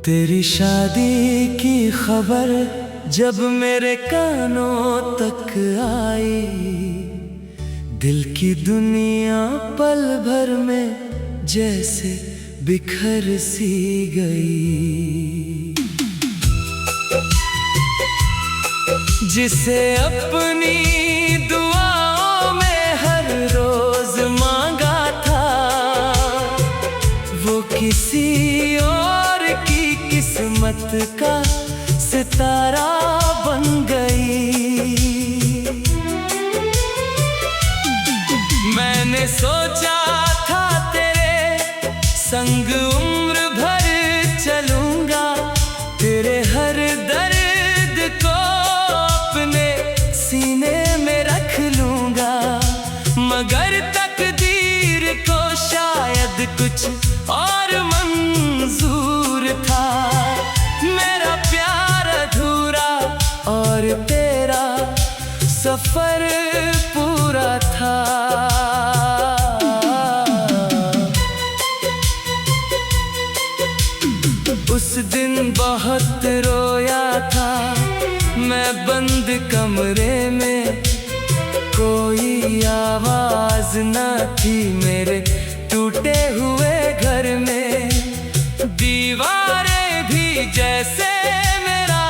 तेरी शादी की खबर जब मेरे कानों तक आई, दिल की दुनिया पल भर में जैसे बिखर सी गई। जिसे अपनी दुआओं में हर रोज मांगा था, वो किसी और की किस्मत का सितारा बन गई। मैंने सोचा था तेरे संग उम्र भर चलूंगा, तेरे हर दर्द को अपने सीने में रख लूंगा, मगर तकदीर को शायद कुछ और मंजूर था। मेरा प्यार अधूरा और तेरा सफर पूरा था। उस दिन बहुत रोया था मैं बंद कमरे में, कोई आवाज न थी मेरे टूटे हुए घर में। दीवारें भी जैसे मेरा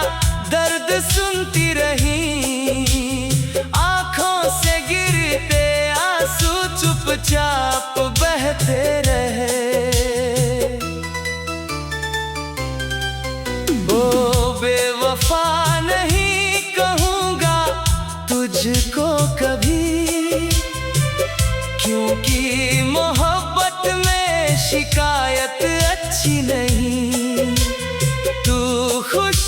दर्द सुनती रही, आंखों से गिरते आंसू चुपचाप बहते रहे। ओ बेवफा नहीं कहूँगा तुझको कभी, क्योंकि मोहब्बत में शिकायत अच्छी नहीं। तू खुश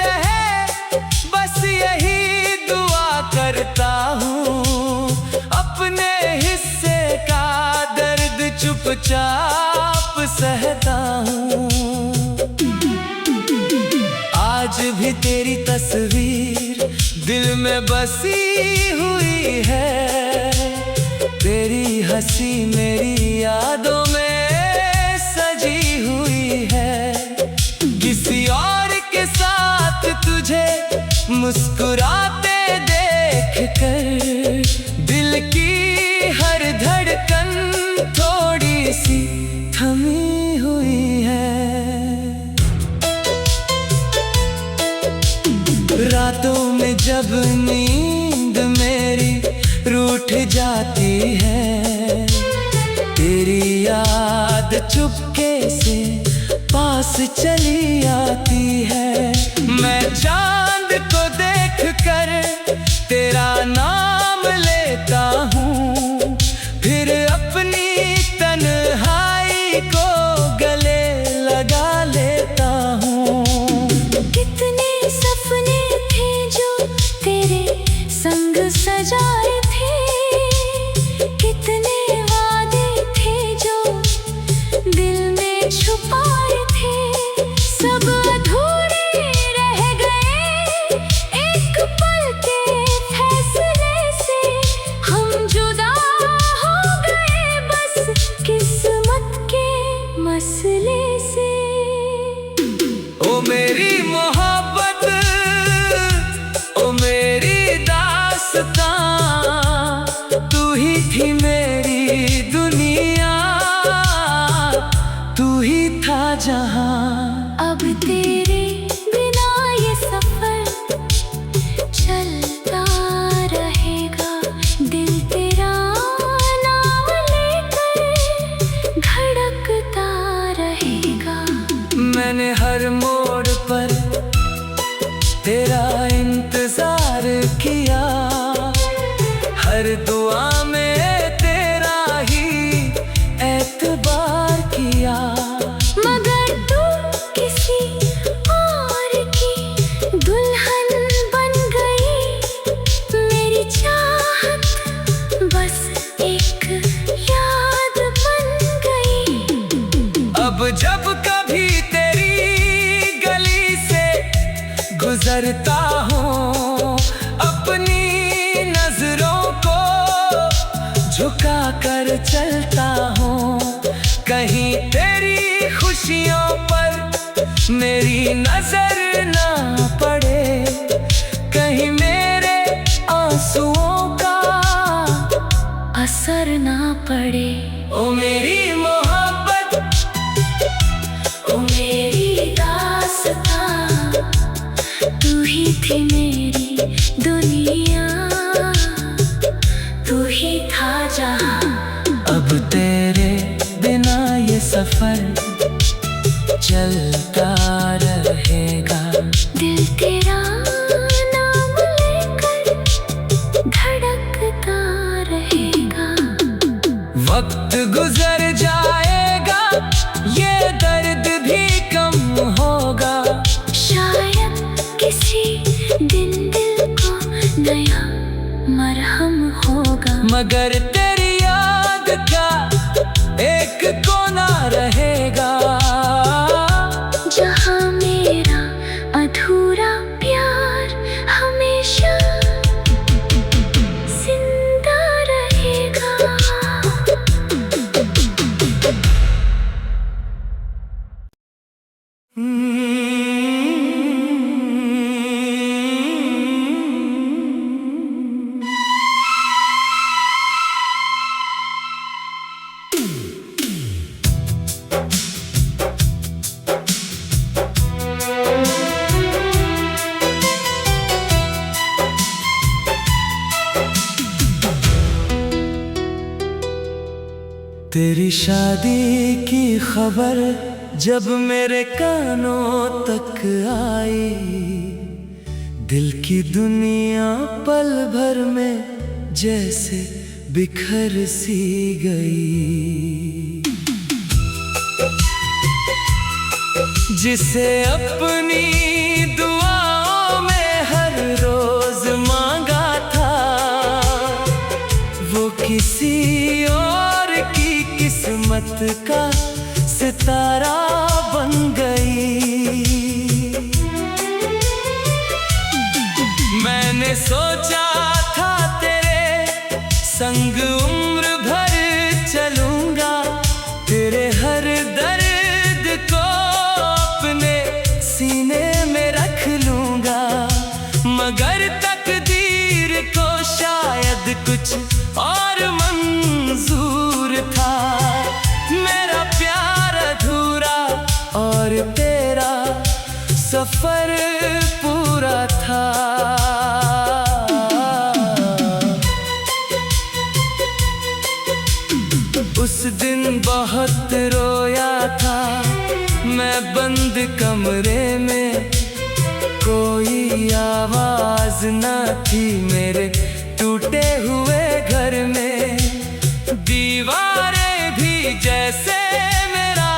रहे बस यही दुआ करता हूँ, अपने हिस्से का दर्द चुपचाप सहता हूँ। आज भी तेरी तस्वीर दिल में बसी हुई है, तेरी हंसी मेरी यादों में सजी हुई है। किसी और के साथ तुझे मुस्कुराते देख कर दिल की हर धड़कन थोड़ी सी थमी हुई है। रातों में जब नींद मेरी रूठ जाती है, तेरी याद चुपके से पास चली आती है। मैं चांद को देख कर तेरा नाम लेता हूँ, फिर अपनी तन्हाई को गले लगा लेता हूँ। कितने सपने थे जो तेरे संग सजाए थे, कितने वादे थे जो दिल में छुपाए थे, सब अधूरे रह गए एक पल के फैसले से। हम जुदा हो गए बस किस्मत के मसले से। ओ मेरी मोहब्बत, ओ मेरी दास्तां, तू ही थी मेरी दुनिया, तू ही था जहां। अब तेरे बिना ये सफर चलता रहेगा, दिल तेरा नाम लेकर धड़कता रहेगा। मैंने हर मोड़ पर तेरा इंतजार किया, हर दुआ में तेरा ही एतबार किया। मगर तू किसी और की दुल्हन बन गई, मेरी चाहत बस एक याद बन गई। अब जब कभी तेरी गली से गुजरता हूँ, अपनी नजरों को झुका कर चलता हूँ, कहीं तेरी खुशियों पर मेरी नजर ना पड़े, कहीं मेरे आंसुओं का असर ना पड़े। ओ मेरी मोहब्बत, ओ मेरी दास्तां, तू ही थी मेरी दुनिया, तू ही था जहां। अब तेरे बिना ये सफर चलता रहेगा। दिल तेरा नाम लेकर धड़कता रहेगा। वक्त गुजर जाएगा, ये दर्द भी कम होगा। शायद किसी दिन दिल को नया मरहम होगा। मगर तेरी याद का एक कोना रहेगा, जहाँ मेरा अधूरा प्यार हमेशा जिंदा रहेगा। तेरी शादी की खबर जब मेरे कानों तक आई, दिल की दुनिया पल भर में जैसे बिखर सी गई। जिसे अपनी दुआओं में हर रोज मांगा था, वो किसी और की किस्मत का सितारा बन गई। मैंने सोचा था तेरे संग उम्र भर चलूंगा, तेरे हर दर्द को अपने सीने में रख लूंगा। मगर तकदीर को शायद कुछ और मंजूर था। मेरा प्यार अधूरा और तेरा सफर पूरा था। उस दिन बहुत रोया था मैं बंद कमरे में, कोई आवाज न थी मेरे टूटे हुए घर में। दीवारें भी जैसे मेरा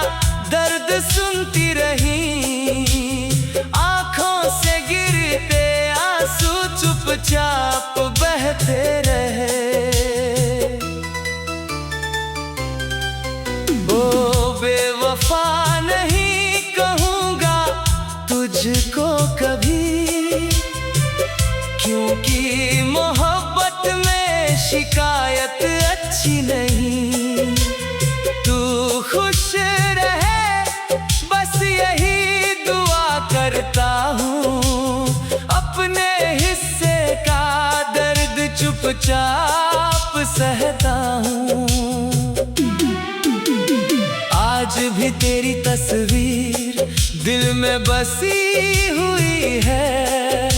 दर्द सुनती रही, आंखों से गिरते आंसू चुपचाप बहते रहे। ओ बेवफा नहीं कहूँगा तुझको कभी, क्योंकि मोहब्बत में शिकायत अच्छी नहीं। तू खुश रहे बस यही दुआ करता हूँ, अपने हिस्से का दर्द चुपचाप सहता हूँ। आज भी तेरी तस्वीर दिल में बसी हुई है,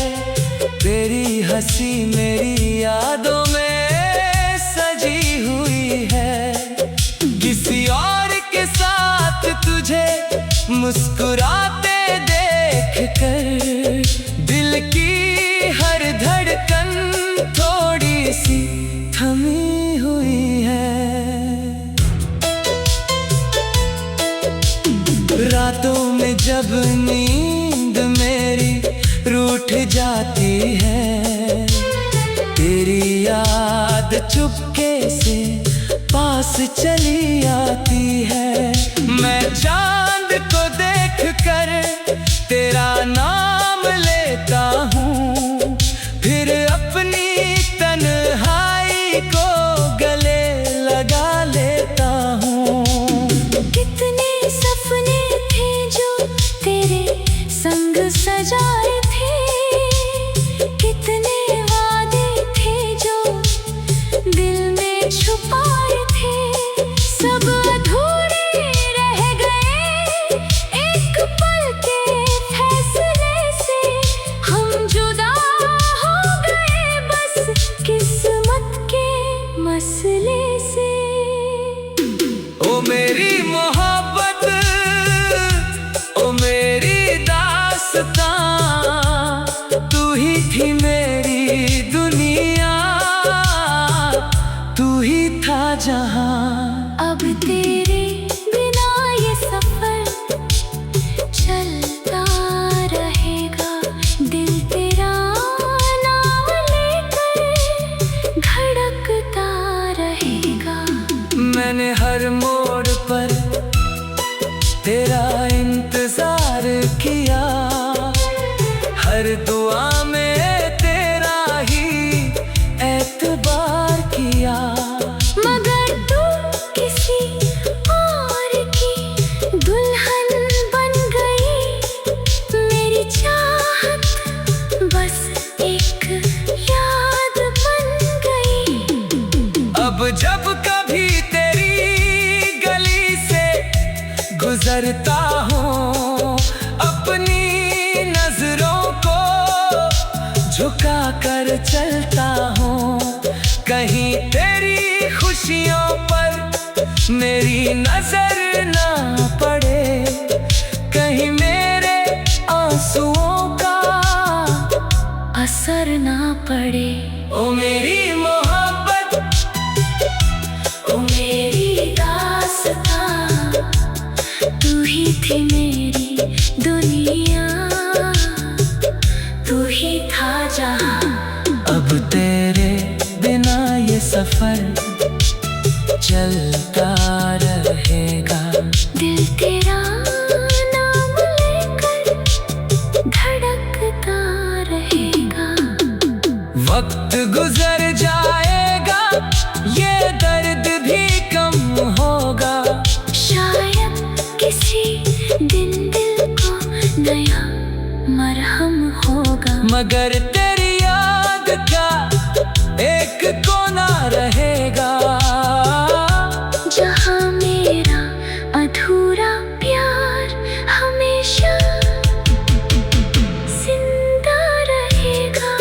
तेरी हंसी मेरी यादों में सजी हुई है। किसी और के साथ तुझे मुस्कुराते देख कर दिल की हर धड़कन थोड़ी सी थमी हुई है। रातों में जब नींद मेरी रूठ जाती है, तेरी याद चुपके से पास चली आती है। मैं चांद को देख कर तेरा नाम लेता हूँ, फिर अपनी तन्हाई को गले लगा लेता हूँ। कितने सपने थे जो तेरे जहां। अब तेरे बिना ये सफर चलता रहेगा, दिल तेरा नाम लेकर धड़कता रहेगा। मैंने हर मोड़ पर तेरा इंतजार किया, हर दुआ में तेरा ही एतबार किया। मगर तू किसी और की दुल्हन बन गई, मेरी चाहत बस एक याद बन गई। अब जब कभी तेरी गली से गुजरता हूँ, अपनी नजरों को झुका कर चलता हूँ। कहीं तेरी खुशियों पर मेरी नजर ना पड़े, कहीं मेरे आंसुओं का असर ना पड़े। ओ मेरी मोहब्बत, ओ मेरी दास्तां, तू ही थी मेरी दुनिया, तू ही था जहां। अब तेरे बिना ये सफर चलता रहेगा, दिल तेरा नाम लेकर धड़कता रहेगा। वक्त गुजर जाएगा, ये दर्द भी कम होगा। शायद किसी दिन दिल को नया मरहम होगा। मगर तेरी याद का एक कोना रहेगा, जहां मेरा अधूरा प्यार हमेशा जिंदा रहेगा।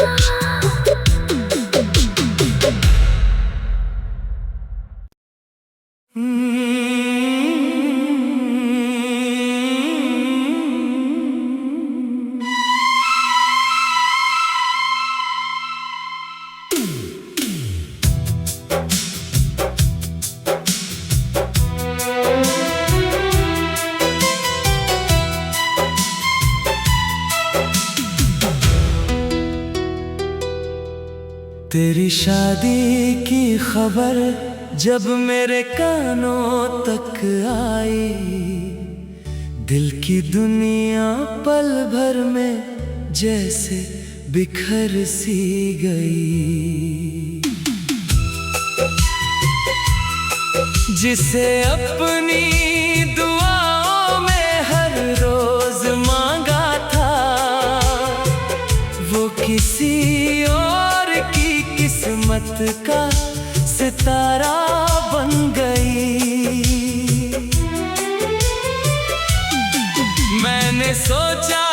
तेरी शादी की खबर जब मेरे कानों तक आई, दिल की दुनिया पल भर में जैसे बिखर सी गई। जिसे अपनी दुआओं में हर रोज मांगा था, वो किसी और की किस्मत का सितारा बन गई। मैंने सोचा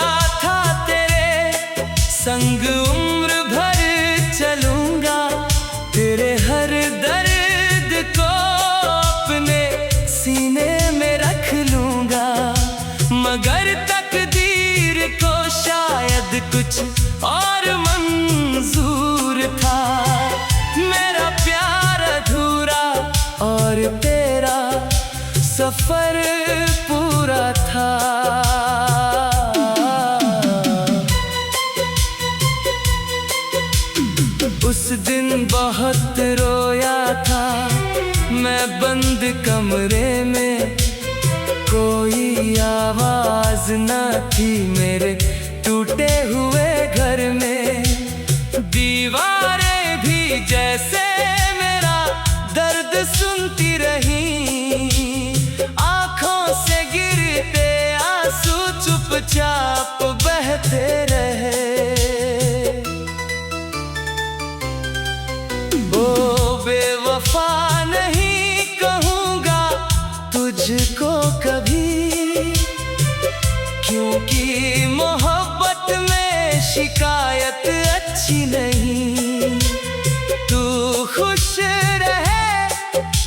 था तेरे संग उम्र भर चलूंगा, तेरे हर दर्द को अपने सीने में रख लूंगा। मगर तकदीर को शायद कुछ और मंजूर था, मेरा प्यार अधूरा और तेरा सफर पूरा था। उस दिन बहुत रोया था मैं बंद कमरे में, कोई आवाज न थी मेरे टूटे हुए घर में। दीवारें भी जैसे मेरा दर्द सुनती रही, आंखों से गिरते आंसू चुपचाप बहते रहे। ओ बेवफा नहीं कहूँगा तुझको कभी, क्योंकि मोहब्बत में शिकायत अच्छी नहीं। तू खुश रहे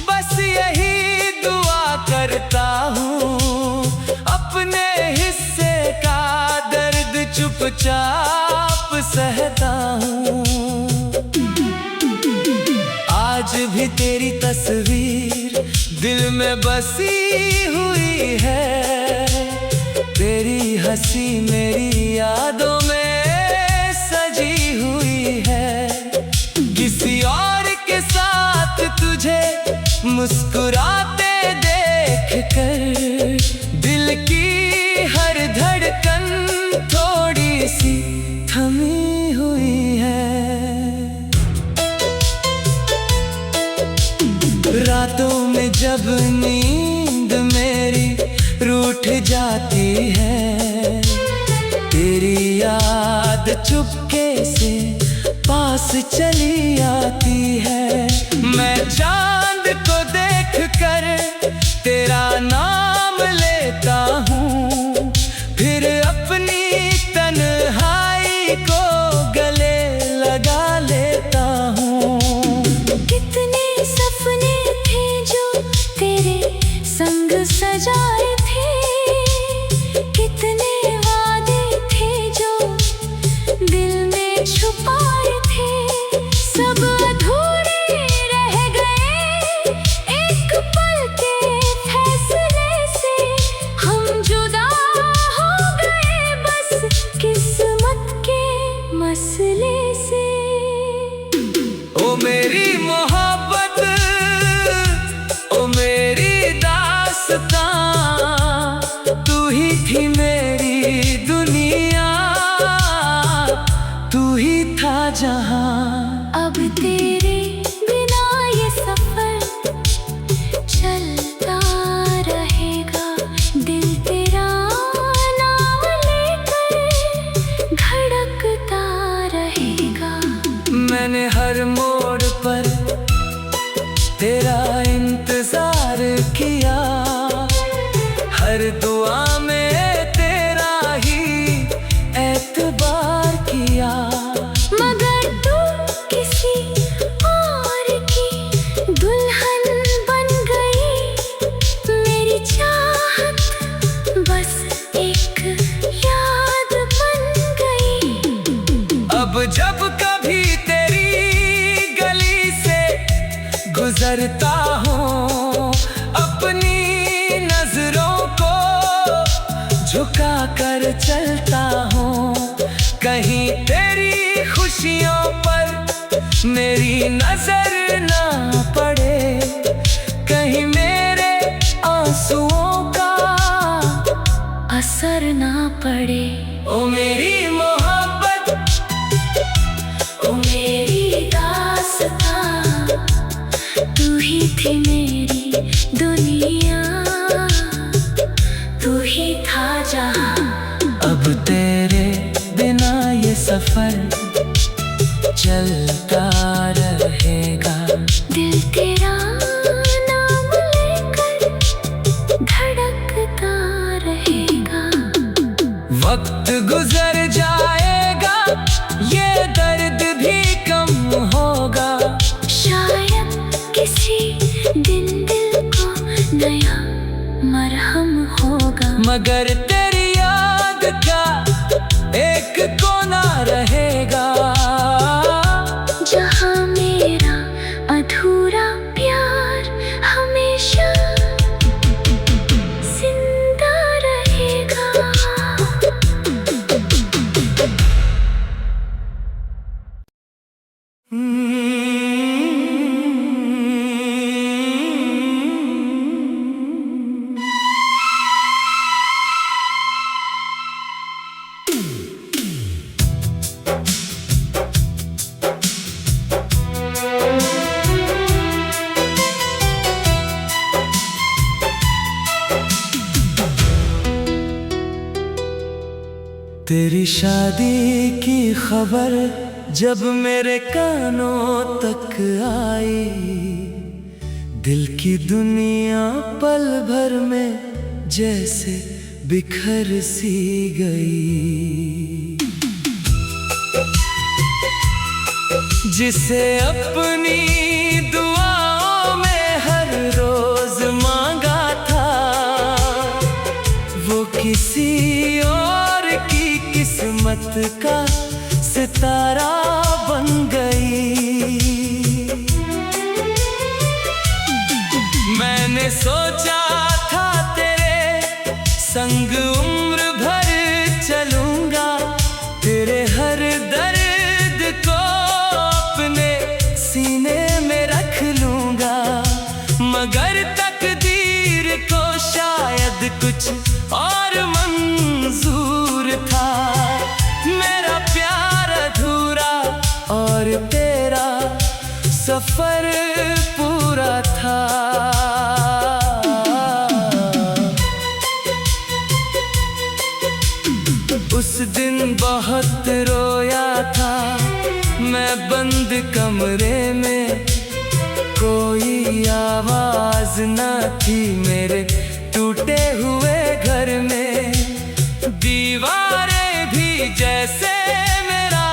बस यही दुआ करता हूँ, अपने हिस्से का दर्द चुपचाप सहता हूँ। आज भी तेरी तस्वीर में बसी हुई है। तेरी हंसी मेरी यादों में सजी हुई है। किसी और के साथ तुझे मुस्कुराते देख कर दिल की हर धड़कन थोड़ी सी थमी हुई है। रातों में जब नींद मेरी रूठ जाती है, तेरी याद चुपके से पास चली आती है। मैं चांद को देख कर तेरा नाम लेता हूँ, फिर अपनी तन्हाई को गले लगा लेता हूँ। कितने सपने थे जो तेरे संग सजाए थे, कितने वादे थे जो दिल में छुपाए थे। सब अधूरे रह गए एक पल के फैसले से। हम जुदा हो गए बस किस्मत के मसले से। ओ मेरी मोहब्बत, ओ मेरी दास्तां, तू ही थी मेरी दुनिया, तू ही था जहां। अब तेरे बिना ये सफर चलता रहेगा। दिल तेरा नाम लेकर धड़कता रहेगा। मैंने हर मोड़ पर तेरा इंतजार किया, हर दुआ में तेरा ही एतबार किया। मगर तू किसी और की दुल्हन बन गई। मेरी चाहत बस एक याद बन गई। अब जब कभी तेरी गली से गुजरता हूँ, अपनी नजरों को झुका कर चलता हूँ। कहीं तेरी खुशियों पर मेरी नजर ना पड़े, कहीं मेरे आंसुओं का असर ना पड़े। ओ मेरी मोहब्बत, ओ मेरी दास्तां, तू ही थी मेरी दुनिया, तू ही था जहां। अब तेरे बिना ये सफर चलता रहेगा। दिल तेरा नाम लेकर धड़कता रहेगा। वक्त गुजर जाएगा, ये दर्द भी कम होगा। शायद किसी दिन दिल को नया मरहम होगा। मगर तेरी याद का एक कोना रहेगा, जहां मेरा अधूरा प्यार हमेशा जिंदा रहेगा। तेरी शादी की खबर जब मेरे कानों तक आई, दिल की दुनिया पल भर में जैसे बिखर सी गई। जिसे अपनी दुआओं में हर रोज मांगा था, वो किसी और की किस्मत का सितारा बन गई। मैंने सोचा और तेरा सफर पूरा था। उस दिन बहुत रोया था मैं बंद कमरे में, कोई आवाज न थी मेरे टूटे हुए घर में। दीवारें भी जैसे मेरा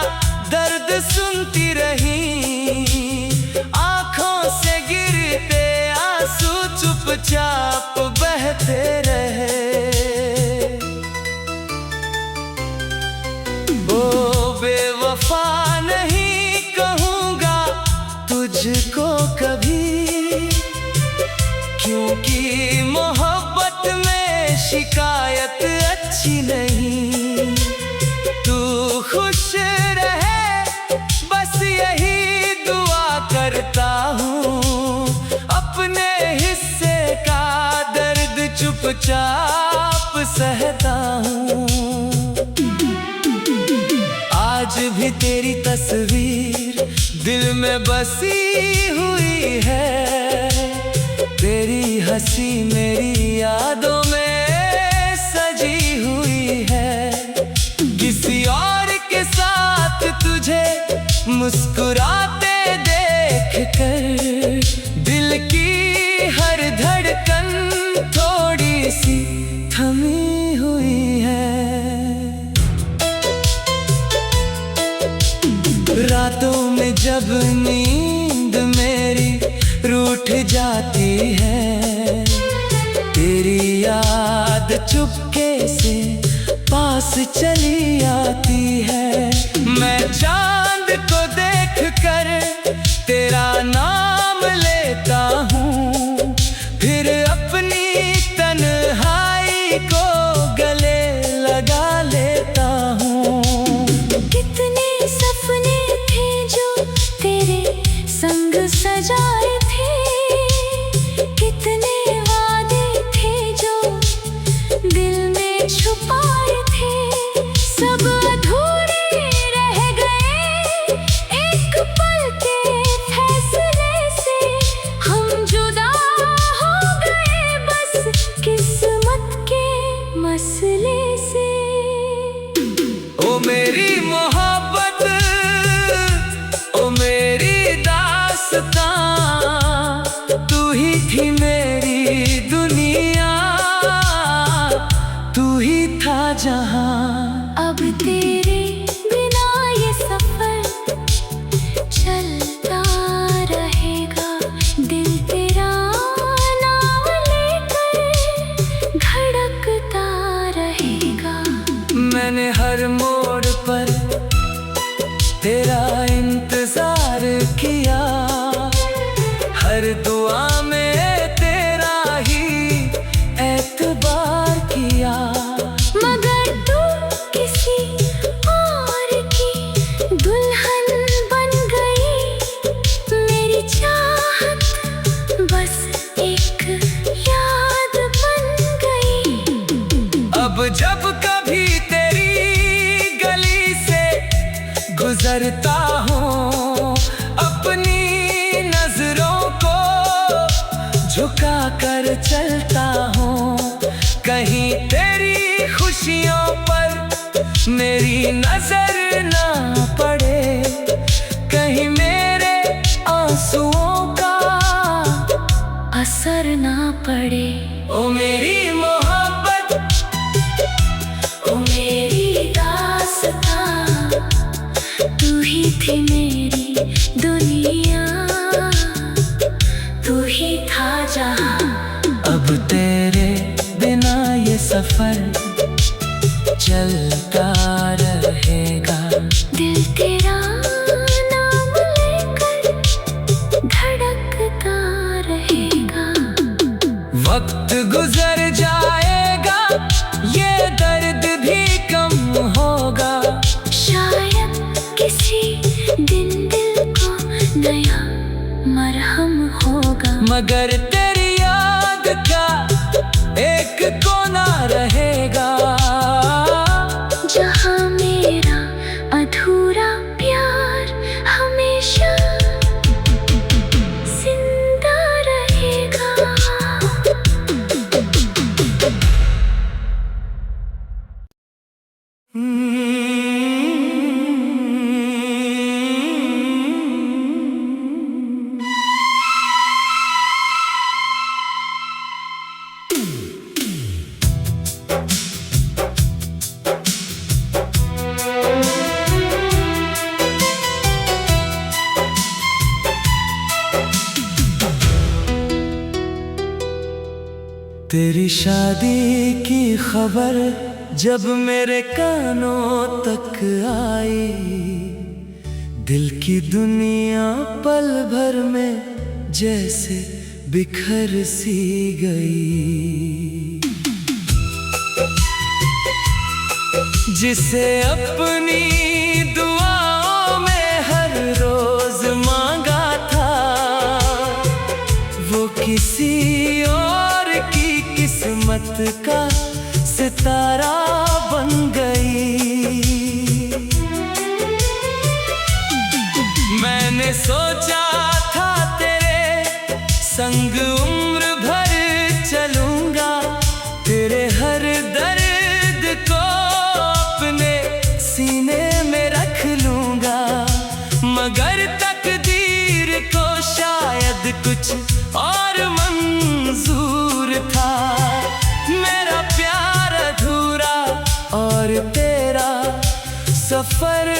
दर्द सुनती रहीं, आंखों से गिरते आंसू चुपचाप बहते रहे। ओ बेवफा नहीं कहूँगा तुझको कभी, क्योंकि मोहब्बत में शिकायत अच्छी नहीं। तू खुश रहे बस यही दुआ करता हूँ, अपने हिस्से का दर्द चुपचाप सहता हूँ। आज भी तेरी तस्वीर दिल में बसी हुई है, तेरी हंसी मेरी यादों में सजी हुई है। किसी और के साथ तुझे मुस्कुराते देख कर दिल की हर धड़कन थोड़ी सी थमी हुई है। रातों में जब नींद मेरी रूठ जाती है, तेरी याद चुपके से पास चली आती है। मैं चांद को देख कर तेरा नाम लेता हूँ, फिर अपनी तन्हाई को गले लगा लेता हूँ। कितने सपने थे जो तेरे संग सजाए थे, कितने वादे थे जो दिल में छुपाए थे। सब अधूरे रह गए एक पल के फैसले से, हम जुदा हो गए बस किस्मत के मसले से। ओ मेरी मोहब्बत, ओ मेरी दास्तां, तू ही थी मेरी दुनिया, तू ही था जहां। अब तेरे बिना ये सफर चलता रहेगा, दिल तेरा नाम लेकर धड़कता रहेगा। मैंने हर मोड़ पर तेरा इंतजार किया, हर दुआ में तेरा ही एतबार किया। मगर तू किसी और की दुल्हन बन गई, मेरी चाहत बस एक याद बन गई। अब जब कभी तेरी गली से गुजरता हूँ, अपनी नजरों को झुका कर चलता हूँ। कहीं तेरी खुशियों पर मेरी नजर ना पड़े, कहीं मेरे आंसुओं का असर ना पड़े। ओ मेरी मोहब्बत, ओ मेरी दास्तां, तू ही थी मेरी दुनिया, तू ही था जहां। अब तेरे बिना ये सफर चलता रहेगा, दिल तेरा नाम लेकर धड़कता रहेगा। वक्त गुजर जाएगा ये दर्द भी कम होगा, शायद किसी दिन दिल को नया मरहम होगा। मगर तेरी याद का एक कोना रहेगा, जहाँ मेरा अधूरा प्यार हमें तेरी शादी की खबर जब मेरे कानों तक आई, दिल की दुनिया पल भर में जैसे बिखर सी गई। जिसे अपनी दुआओं में हर रोज मांगा था, वो किसी और की किस्मत का सितारा बन गई। मैंने सोचा था तेरे संग उम्र भर चलूंगा, तेरे हर दर्द को अपने सीने में रख लूंगा, मगर तकदीर को शायद कुछ और मंजूर था। मेरा प्यार अधूरा और तेरा सफर